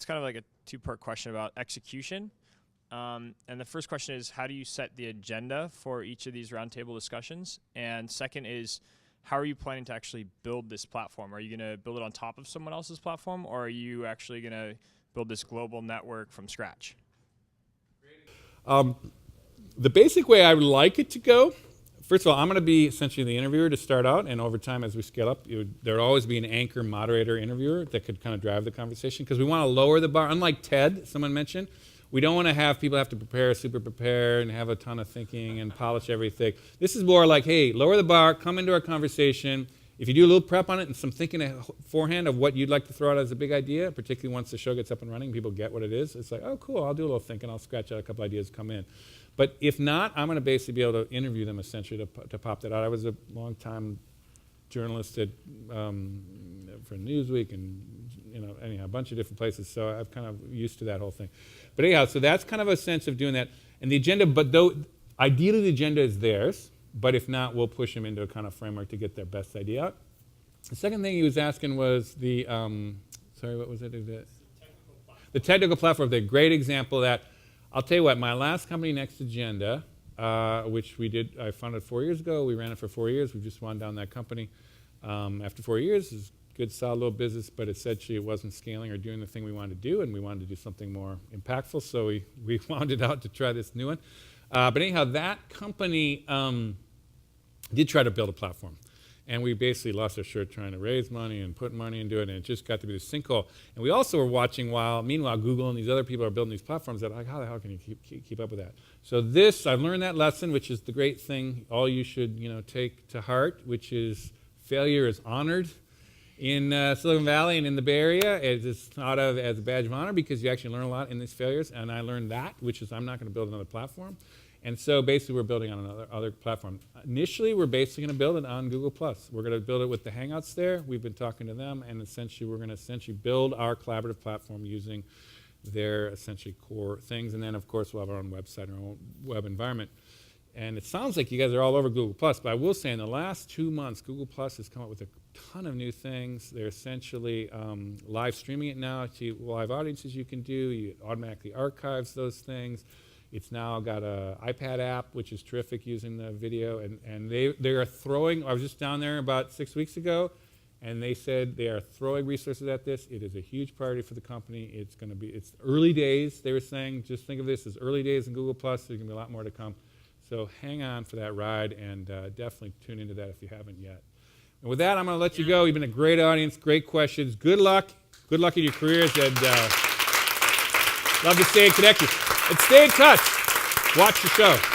it's kind of like a two-part question about execution. And the first question is, how do you set the agenda for each of these roundtable discussions? And second is, how are you planning to actually build this platform? Are you going to build it on top of someone else's platform, or are you actually going to build this global network from scratch? The basic way I would like it to go, first of all, I'm going to be essentially the interviewer to start out, and over time as we scale up, there will always be an anchor moderator interviewer that could kind of drive the conversation, because we want to lower the bar. Unlike TED, someone mentioned, we don't want to have people have to super prepare and have a ton of thinking and polish everything. This is more like, hey, lower the bar, come into our conversation. If you do a little prep on it and some thinking beforehand of what you'd like to throw out as a big idea, particularly once the show gets up and running, people get what it is. It's like, oh, cool, I'll do a little thinking. I'll scratch out a couple ideas, come in. But if not, I'm going to basically be able to interview them essentially to pop that out. I was a long-time journalist for Newsweek and anyhow, a bunch of different places. So I'm kind of used to that whole thing. But anyhow, so that's kind of a sense of doing that. And the agenda, but though ideally the agenda is theirs, but if not, we'll push them into a kind of framework to get their best idea out. The second thing he was asking was the, sorry, what was it? The technical platform. The great example of that. I'll tell you what, my last company, Next Agenda, which I founded 4 years ago. We ran it for 4 years. We just wound down that company. After 4 years, it's a good, solid little business, but essentially it wasn't scaling or doing the thing we wanted to do, and we wanted to do something more impactful, so we wound it out to try this new one. But anyhow, that company did try to build a platform. And we basically lost our shirt trying to raise money and put money into it, and it just got to be this sinkhole. And we also were watching meanwhile, Google and these other people are building these platforms that are like, how the hell can you keep up with that? So I've learned that lesson, which is the great thing all you should take to heart, which is failure is honored in Silicon Valley and in the Bay Area. It's thought of as a badge of honor because you actually learn a lot in these failures, and I learned that, which is I'm not going to build another platform. And so basically we're building on another platform. Initially, we're basically going to build it on Google+. We're going to build it with the Hangouts there. We've been talking to them, and essentially we're going to build our collaborative platform using their essentially core things. And then, of course, we'll have our own website, our own web environment. And it sounds like you guys are all over Google+, but I will say in the last 2 months, Google+ has come up with a ton of new things. They're essentially live streaming it now to live audiences you can do. You automatically archives those things. It's now got an iPad app, which is terrific using the video. And they are throwing, I was just down there about 6 weeks ago, and they said they are throwing resources at this. It is a huge priority for the company. It's early days, they were saying. Just think of this as early days in Google+. There's going to be a lot more to come. So hang on for that ride, and definitely tune into that if you haven't yet. And with that, I'm going to let you go. You've been a great audience, great questions. Good luck. Good luck in your careers, and love to stay connected. And stay in touch. Watch the show.